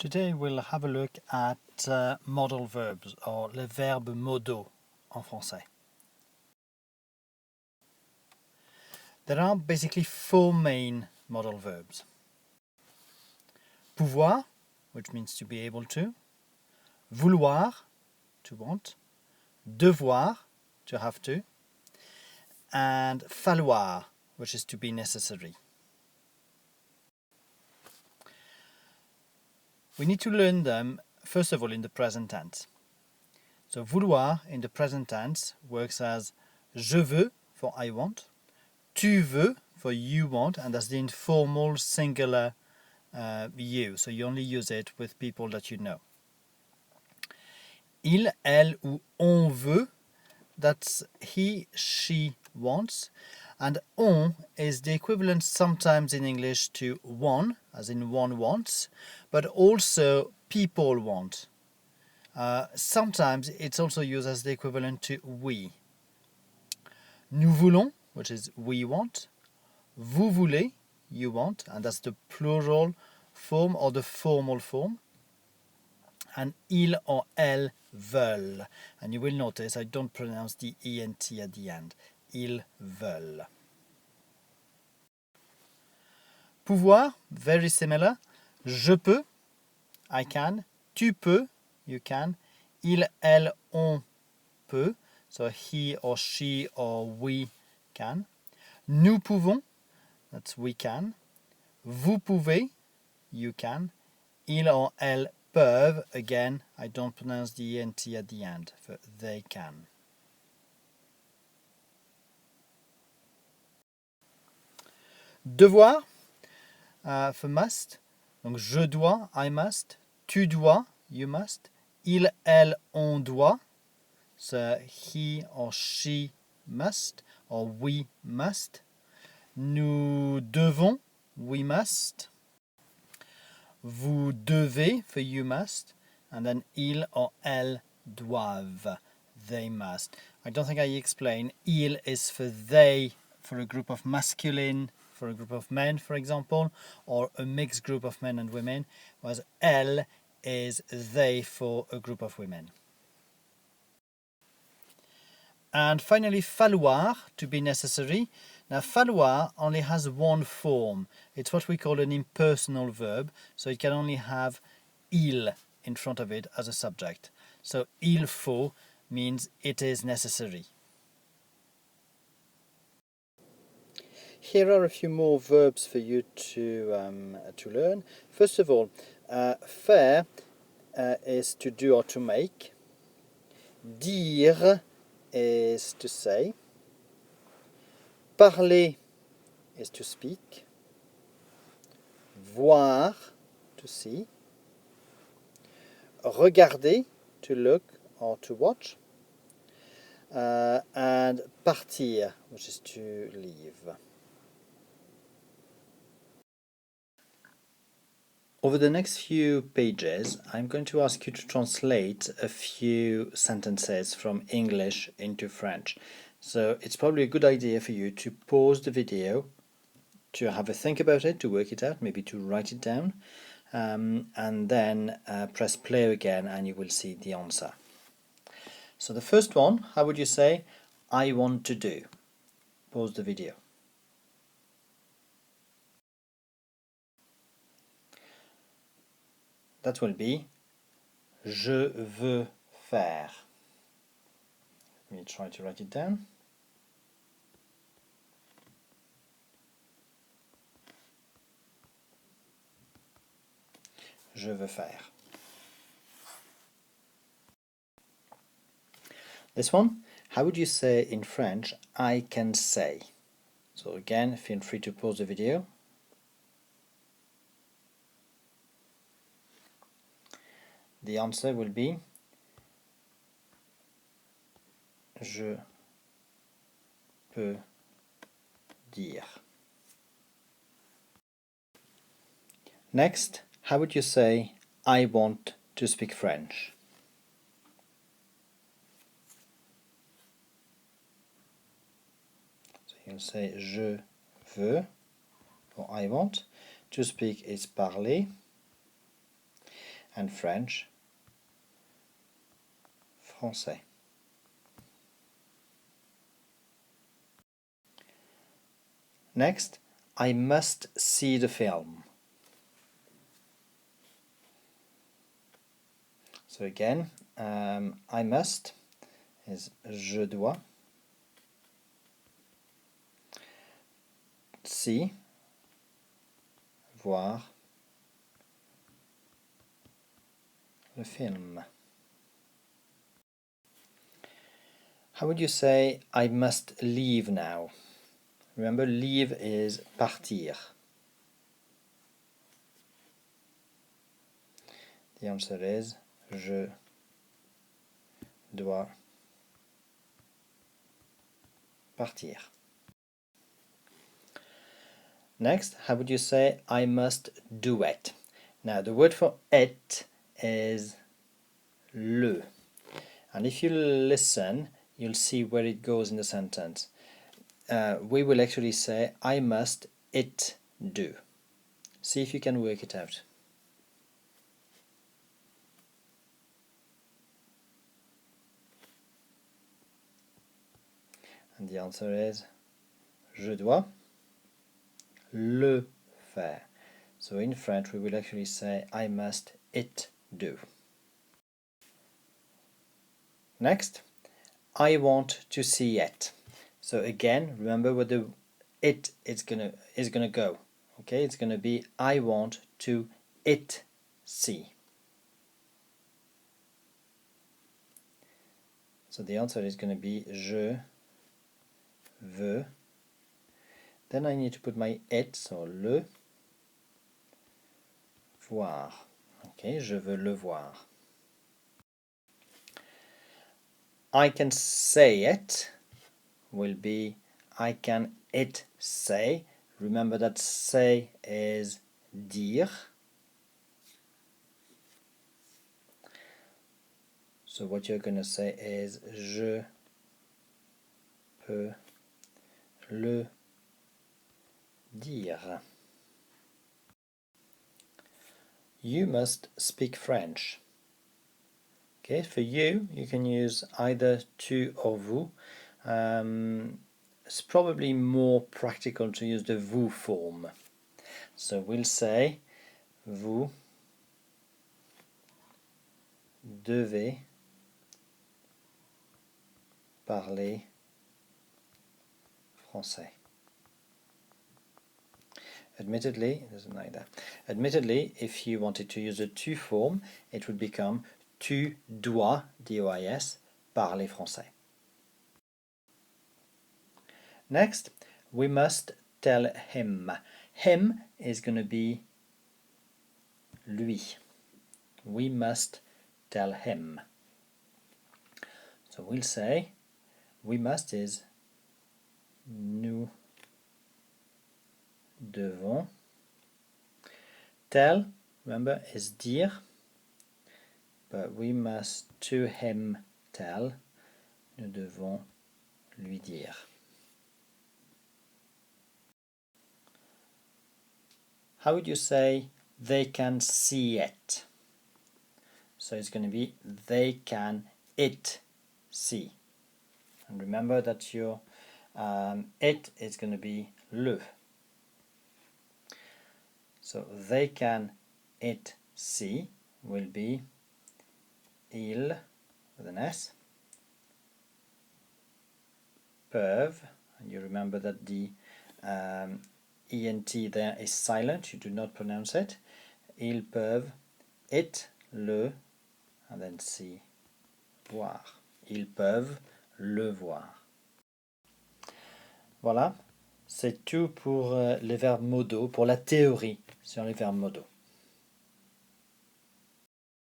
Today we'll have a look at modal verbs, or les verbes modaux en français. There are basically four main modal verbs. Pouvoir, which means to be able to. Vouloir, to want. Devoir, to have to. And falloir, which is to be necessary. We need to learn them, first of all, in the present tense. So vouloir in the present tense works as je veux for I want, tu veux for you want, and that's the informal singular you. So you only use it with people that you know. Il, elle ou on veut, that's he, she wants. And on is the equivalent sometimes in English to one, as in one wants, but also people want. Sometimes it's also used as the equivalent to we. Nous voulons, which is we want. Vous voulez, you want, and that's the plural form or the formal form. And il or elles veulent. And you will notice I don't pronounce the ENT at the end. Ils veulent. Pouvoir, very similar. Je peux, I can. Tu peux, you can. Il, elle, on peut. So he or she or we can. Nous pouvons, that's we can. Vous pouvez, you can. Ils or elles peuvent, again, I don't pronounce the ENT at the end, for they can. Devoir, for must. Donc je dois, I must. Tu dois, you must. Il, elle, on doit. So he or she must, or we must. Nous devons, we must. Vous devez, for you must. And then ils or elles doivent, they must. I don't think I explained. Il is for they, for a group of masculine, for a group of men, for example, or a mixed group of men and women, whereas elle is they for a group of women. And finally, falloir, to be necessary. Now, falloir only has one form. It's what we call an impersonal verb, so it can only have il in front of it as a subject. So, il faut means it is necessary. Here are a few more verbs for you to learn. First of all, faire is to do or to make. Dire is to say. Parler is to speak. Voir, to see. Regarder, to look or to watch. And partir, which is to leave. Over the next few pages, I'm going to ask you to translate a few sentences from English into French. So it's probably a good idea for you to pause the video, to have a think about it, to work it out, maybe to write it down, and then press play again and you will see the answer. So the first one, how would you say, I want to do? Pause the video. That will be je veux faire. Let me try to write it down. Je veux faire. This one, how would you say in French, I can say? So again, feel free to pause the video. The answer will be je peux dire. Next, how would you say I want to speak French? So you'll say je veux, or I want. To speak is parler. and French, français. Next, I must see the film. So again, I must is je dois. See, voir le film. How would you say I must leave now? Remember, leave is partir. The answer is je dois partir. Next, how would you say I must do it? Now, the word for it is le. And if you listen, you'll see where it goes in the sentence. We will actually say I must it do. See if you can work it out. And the answer is je dois le faire. So in French we will actually say I must it do. Next, I want to see it. So again, remember where the it is gonna go. Okay, it's gonna be I want to it see. So the answer is gonna be je veux. Then I need to put my it, so le voir. Okay, je veux le voir. I can say it will be I can it say. Remember that say is dire. So what you're going to say is je peux le dire. You must speak French. Okay, for you can use either tu or vous. It's probably more practical to use the vous form. So we'll say vous devez parler français. Admittedly, it doesn't like that. Admittedly, if you wanted to use the tu form, it would become tu dois, D-O-I-S, parler français. Next, we must tell him. Him is going to be lui. We must tell him. So we'll say, we must is nous devons. Tell, remember, is dire, but we must to him tell. Nous devons lui dire. How would you say they can see it? So it's going to be they can it see. And remember that your it is going to be le. So they can it see will be ils with an S, peuvent, and you remember that the ENT there is silent, you do not pronounce it. Ils peuvent it, le, and then see, voir. Ils peuvent le voir. Voilà, c'est tout pour les verbes modaux, pour la théorie sur les verbes modaux.